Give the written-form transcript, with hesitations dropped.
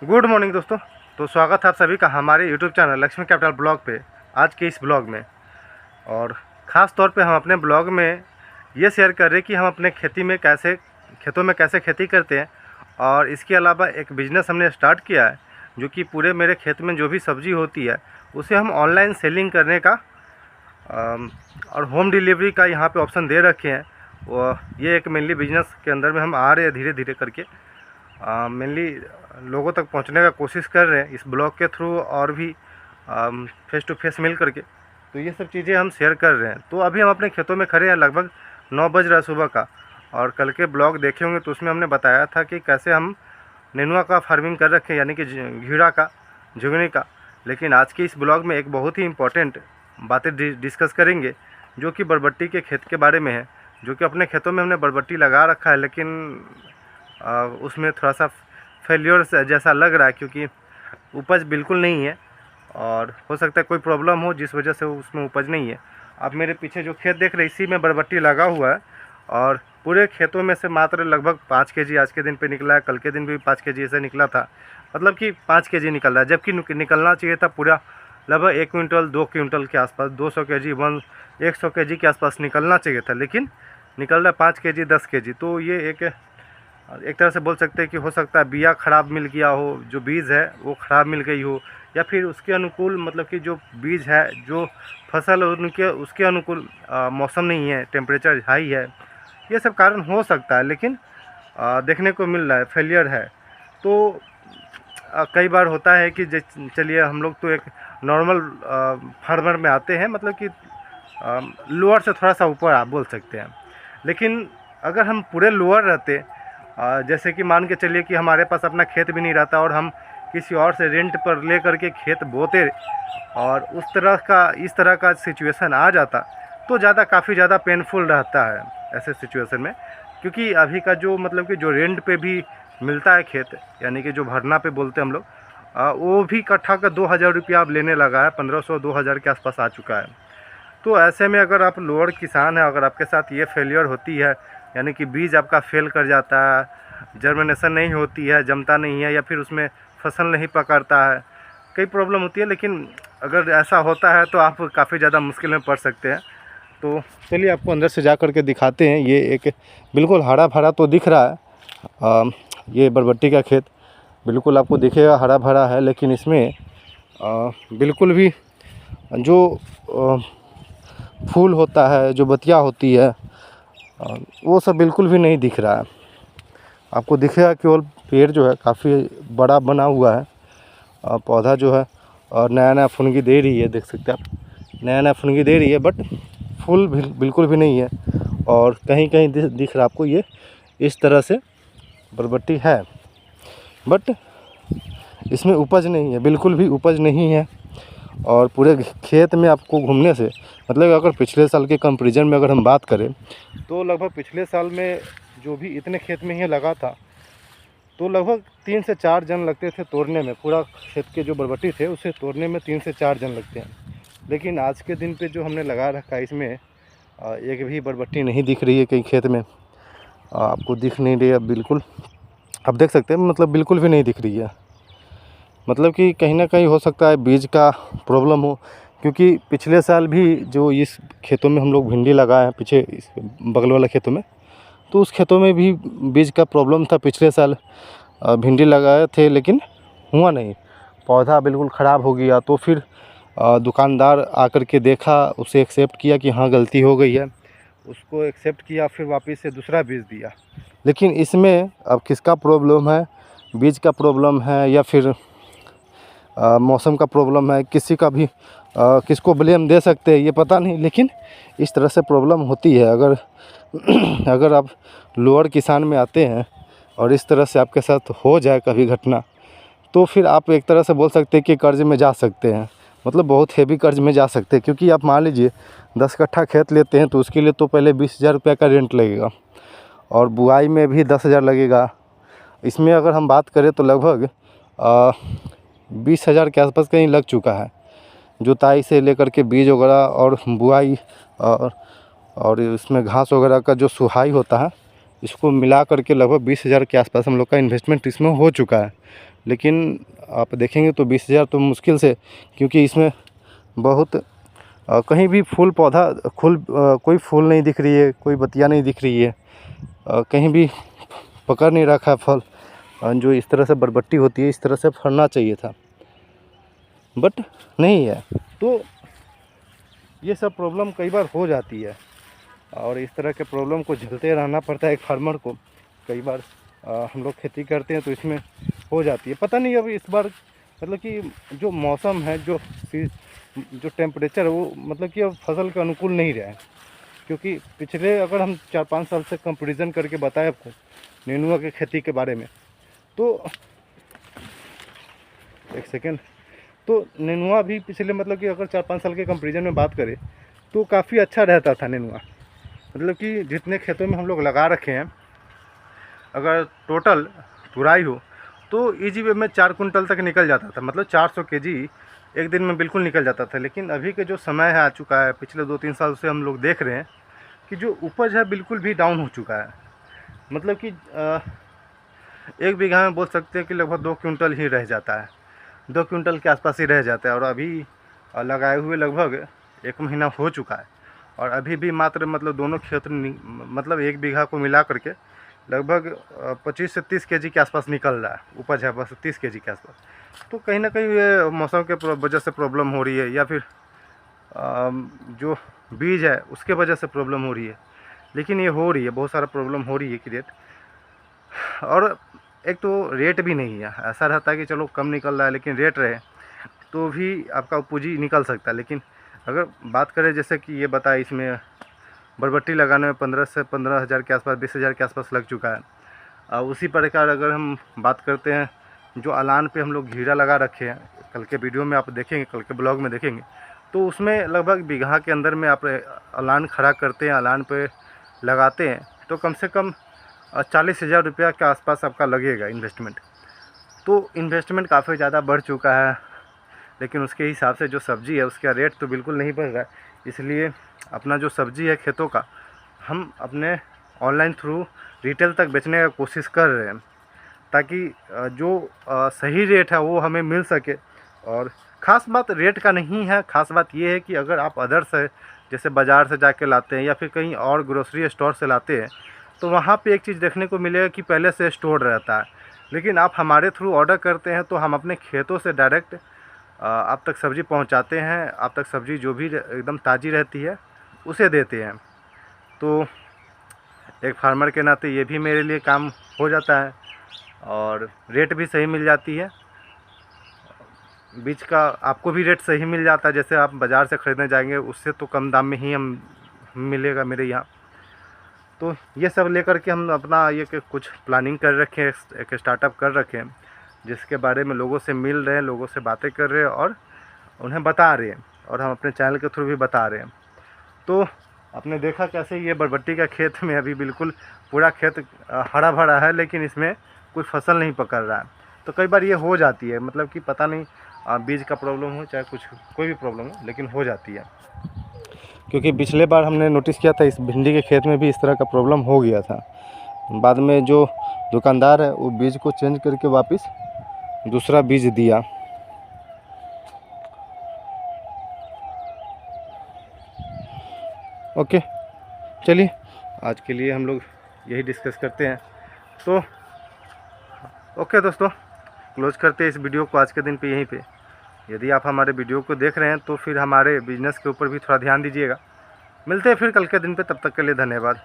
Good morning दोस्तों। तो स्वागत है आप सभी का हमारे YouTube channel Lakshmi capital blog पे। आज के इस ब्लॉग में और ख़ास तौर पे हम अपने ब्लॉग में ये शेयर कर रहे हैं कि हम अपने खेतों में कैसे खेती करते हैं। और इसके अलावा एक बिज़नेस हमने स्टार्ट किया है जो कि पूरे मेरे खेत में जो भी सब्ज़ी होती है उसे हम ऑनलाइन सेलिंग करने का और होम डिलीवरी का यहाँ पे ऑप्शन दे रखे हैं। वो ये एक मेनली बिजनेस के अंदर में हम आ रहे हैं धीरे धीरे करके। मेनली लोगों तक पहुंचने का कोशिश कर रहे हैं इस ब्लॉग के थ्रू और भी फेस टू फेस मिल करके। तो ये सब चीज़ें हम शेयर कर रहे हैं। तो अभी हम अपने खेतों में खड़े हैं, लगभग 9 बज रहा है सुबह का। और कल के ब्लॉग देखे होंगे तो उसमें हमने बताया था कि कैसे हम नेनुआ का फार्मिंग कर रखे हैं, यानी कि घिरा का, झुगनी का। लेकिन आज के इस ब्लॉग में एक बहुत ही इम्पोर्टेंट बातें डिस्कस करेंगे जो कि बरबट्टी के खेत के बारे में है। जो कि अपने खेतों में हमने बरबट्टी लगा रखा है, लेकिन उसमें थोड़ा सा फेलियर जैसा लग रहा है क्योंकि उपज बिल्कुल नहीं है और हो सकता है कोई प्रॉब्लम हो जिस वजह से उसमें उपज नहीं है। आप मेरे पीछे जो खेत देख रहे हैं इसी में बरबट्टी लगा हुआ है और पूरे खेतों में से मात्र लगभग 5 केजी आज के दिन पे निकला है। कल के दिन भी 5 केजी ऐसे निकला था, मतलब कि 5 केजी निकल रहा है, जबकि निकलना चाहिए था पूरा लगभग 1 क्विंटल 2 क्विंटल के आसपास, 200 केजी 100 केजी के आसपास निकलना चाहिए था, लेकिन निकल रहा है 5 केजी 10 केजी। तो ये एक तरह से बोल सकते हैं कि हो सकता है बिया ख़राब मिल गया हो, जो बीज है वो ख़राब मिल गई हो, या फिर उसके अनुकूल मतलब कि जो बीज है, जो फसल उसके अनुकूल मौसम नहीं है, टेम्परेचर हाई है, ये सब कारण हो सकता है। लेकिन देखने को मिल रहा है फेलियर है। तो कई बार होता है कि चलिए हम लोग तो एक नॉर्मल फार्मर में आते हैं, मतलब कि लोअर से थोड़ा सा ऊपर आप बोल सकते हैं। लेकिन अगर हम पूरे लोअर रहते, जैसे कि मान के चलिए कि हमारे पास अपना खेत भी नहीं रहता और हम किसी और से रेंट पर ले करके खेत बोते और इस तरह का सिचुएशन आ जाता तो काफ़ी ज़्यादा पेनफुल रहता है ऐसे सिचुएशन में। क्योंकि अभी का जो मतलब कि जो रेंट पे भी मिलता है खेत, यानी कि जो भरना पे बोलते हैं हम लोग, वो भी कट्ठा का 2000 रुपया अब लेने लगा है, 1500-2000 के आसपास आ चुका है। तो ऐसे में अगर आप लोअर किसान हैं, अगर आपके साथ ये फेलियर होती है, यानी कि बीज आपका फेल कर जाता है, जर्मिनेशन नहीं होती है, जमता नहीं है, या फिर उसमें फसल नहीं पकड़ता है, कई प्रॉब्लम होती है। लेकिन अगर ऐसा होता है तो आप काफ़ी ज़्यादा मुश्किल में पड़ सकते हैं। तो चलिए आपको अंदर से जा कर के दिखाते हैं। ये एक बिल्कुल हरा भरा तो दिख रहा है, ये बरबट्टी का खेत बिल्कुल आपको दिखेगा हरा भरा है, लेकिन इसमें बिल्कुल भी जो फूल होता है, जो बतिया होती है, वो सब बिल्कुल भी नहीं दिख रहा है। आपको दिखेगा केवल पेड़ जो है काफ़ी बड़ा बना हुआ है, पौधा जो है और नया नया फुनगी दे रही है, देख सकते हैं आप, नया नया फुनगी दे रही है, बट फूल भी बिल्कुल भी नहीं है। और कहीं कहीं दिख रहा आपको ये इस तरह से बरबट्टी है, बट इसमें उपज नहीं है, बिल्कुल भी उपज नहीं है। और पूरे खेत में आपको घूमने से मतलब अगर पिछले साल के कंपैरिजन में अगर हम बात करें तो लगभग पिछले साल में जो भी इतने खेत में ही लगा था तो लगभग 3 से 4 जन लगते थे तोड़ने में। पूरा खेत के जो बरबट्टी थे उसे तोड़ने में 3 से 4 जन लगते हैं। लेकिन आज के दिन पे जो हमने लगा रखा है इसमें एक भी बरबट्टी नहीं दिख रही है। कई खेत में आपको दिख नहीं रही है बिल्कुल, आप देख सकते हैं, मतलब बिल्कुल भी नहीं दिख रही है। मतलब कि कहीं ना कहीं हो सकता है बीज का प्रॉब्लम हो, क्योंकि पिछले साल भी जो इस खेतों में हम लोग भिंडी लगाए हैं, पीछे इस बगल वाला खेतों में, तो उस खेतों में भी बीज का प्रॉब्लम था। पिछले साल भिंडी लगाए थे लेकिन हुआ नहीं, पौधा बिल्कुल ख़राब हो गया। तो फिर दुकानदार आकर के देखा, उसे एक्सेप्ट किया कि हाँ गलती हो गई है, उसको एक्सेप्ट किया, फिर वापस से दूसरा बीज दिया। लेकिन इसमें अब किसका प्रॉब्लम है, बीज का प्रॉब्लम है या फिर मौसम का प्रॉब्लम है, किसी का भी किसको ब्लेम दे सकते हैं ये पता नहीं। लेकिन इस तरह से प्रॉब्लम होती है। अगर आप लोअर किसान में आते हैं और इस तरह से आपके साथ हो जाए कभी घटना, तो फिर आप एक तरह से बोल सकते हैं कि कर्ज में जा सकते हैं, मतलब बहुत हेवी कर्ज में जा सकते हैं। क्योंकि आप मान लीजिए 10 कट्ठा खेत लेते हैं तो उसके लिए तो पहले 20,000 रुपये का रेंट लगेगा और बुआई में भी 10,000 लगेगा। इसमें अगर हम बात करें तो लगभग 20,000 के आसपास कहीं लग चुका है, जुताई से लेकर के बीज वगैरह और बुआई और इसमें घास वगैरह का जो सुहाई होता है, इसको मिला करके लगभग 20,000 के आसपास हम लोग का इन्वेस्टमेंट इसमें हो चुका है। लेकिन आप देखेंगे तो 20,000 तो मुश्किल से, क्योंकि इसमें बहुत कहीं भी फूल पौधा कोई फूल नहीं दिख रही है, कोई बतिया नहीं दिख रही है, कहीं भी पकड़ नहीं रखा है फल। जो इस तरह से बरबट्टी होती है इस तरह से फलना चाहिए था, बट नहीं है। तो ये सब प्रॉब्लम कई बार हो जाती है और इस तरह के प्रॉब्लम को झेलते रहना पड़ता है एक फार्मर को। कई बार हम लोग खेती करते हैं तो इसमें हो जाती है। पता नहीं अब इस बार मतलब कि जो मौसम है, जो टेम्परेचर है वो मतलब कि अब फसल के अनुकूल नहीं रहा है। क्योंकि पिछले अगर हम 4-5 साल से कंपैरिजन करके बताएं आपको नेनुआ के खेती के बारे में, तो एक सेकेंड, तो नेनुआ भी पिछले मतलब कि अगर 4-5 साल के कंपैरिजन में बात करें तो काफ़ी अच्छा रहता था नेनुआ। मतलब कि जितने खेतों में हम लोग लगा रखे हैं, अगर टोटल तुराई हो तो इजी वे में 4 कुंटल तक निकल जाता था, मतलब 400 केजी एक दिन में बिल्कुल निकल जाता था। लेकिन अभी के जो समय है आ चुका है, पिछले 2-3 साल से हम लोग देख रहे हैं कि जो उपज है बिल्कुल भी डाउन हो चुका है। मतलब कि 1 बीघा में बोल सकते हैं कि लगभग 2 क्विंटल ही रह जाता है, 2 क्विंटल के आसपास ही रह जाता है। और अभी लगाए हुए लगभग 1 महीना हो चुका है और अभी भी मात्र मतलब दोनों क्षेत्र मतलब 1 बीघा को मिला करके लगभग 25 से 30 केजी के आसपास निकल रहा है, उपज है बस 30 केजी के आसपास। तो कहीं ना कहीं ये मौसम के वजह से प्रॉब्लम हो रही है, या फिर जो बीज है उसके वजह से प्रॉब्लम हो रही है। लेकिन ये हो रही है, बहुत सारा प्रॉब्लम हो रही है क्रिएट। और एक तो रेट भी नहीं है, ऐसा रहता है कि चलो कम निकल रहा है लेकिन रेट रहे तो भी आपका पूंजी निकल सकता है। लेकिन अगर बात करें जैसे कि ये बताया, इसमें बरबट्टी लगाने में 15 से 15,000 के आसपास, 20,000 के आसपास लग चुका है। उसी प्रकार अगर हम बात करते हैं जो अलान पे हम लोग घेरा लगा रखे हैं, कल के वीडियो में आप देखेंगे, कल के ब्लॉग में देखेंगे, तो उसमें लगभग बीघा के अंदर में आप अलान खड़ा करते हैं, अलान पे लगाते हैं तो कम से कम 40,000 रुपया के आसपास आपका लगेगा इन्वेस्टमेंट। तो इन्वेस्टमेंट काफ़ी ज़्यादा बढ़ चुका है, लेकिन उसके हिसाब से जो सब्ज़ी है उसका रेट तो बिल्कुल नहीं बढ़ रहा है। इसलिए अपना जो सब्ज़ी है खेतों का, हम अपने ऑनलाइन थ्रू रिटेल तक बेचने का कोशिश कर रहे हैं, ताकि जो सही रेट है वो हमें मिल सके। और ख़ास बात रेट का नहीं है, ख़ास बात ये है कि अगर आप अदर से जैसे बाज़ार से जाके लाते हैं या फिर कहीं और ग्रोसरी स्टोर से लाते हैं, तो वहाँ पे एक चीज़ देखने को मिलेगा कि पहले से स्टोर रहता है। लेकिन आप हमारे थ्रू ऑर्डर करते हैं तो हम अपने खेतों से डायरेक्ट आप तक सब्ज़ी पहुंचाते हैं। आप तक सब्ज़ी जो भी एकदम ताज़ी रहती है उसे देते हैं। तो एक फार्मर के नाते ये भी मेरे लिए काम हो जाता है और रेट भी सही मिल जाती है। बीज का आपको भी रेट सही मिल जाता है, जैसे आप बाज़ार से ख़रीदने जाएंगे उससे तो कम दाम में ही हम मिलेगा मेरे यहाँ। तो ये सब लेकर के हम अपना ये कुछ प्लानिंग कर रखे हैं, एक स्टार्टअप कर रखे हैं, जिसके बारे में लोगों से मिल रहे हैं, लोगों से बातें कर रहे हैं और उन्हें बता रहे हैं, और हम अपने चैनल के थ्रू भी बता रहे हैं। तो आपने देखा कैसे ये बरबट्टी का खेत में अभी बिल्कुल पूरा खेत हरा भरा है, लेकिन इसमें कुछ फसल नहीं पकड़ रहा है। तो कई बार ये हो जाती है, मतलब कि पता नहीं बीज का प्रॉब्लम हो चाहे कुछ कोई भी प्रॉब्लम हो, लेकिन हो जाती है। क्योंकि पिछले बार हमने नोटिस किया था इस भिंडी के खेत में भी इस तरह का प्रॉब्लम हो गया था। बाद में जो दुकानदार है वो बीज को चेंज करके वापस दूसरा बीज दिया। ओके, चलिए आज के लिए हम लोग यही डिस्कस करते हैं। तो ओके दोस्तों, क्लोज करते हैं इस वीडियो को आज के दिन पे यहीं पे। यदि आप हमारे वीडियो को देख रहे हैं तो फिर हमारे बिजनेस के ऊपर भी थोड़ा ध्यान दीजिएगा। मिलते हैं फिर कल के दिन पे, तब तक के लिए धन्यवाद।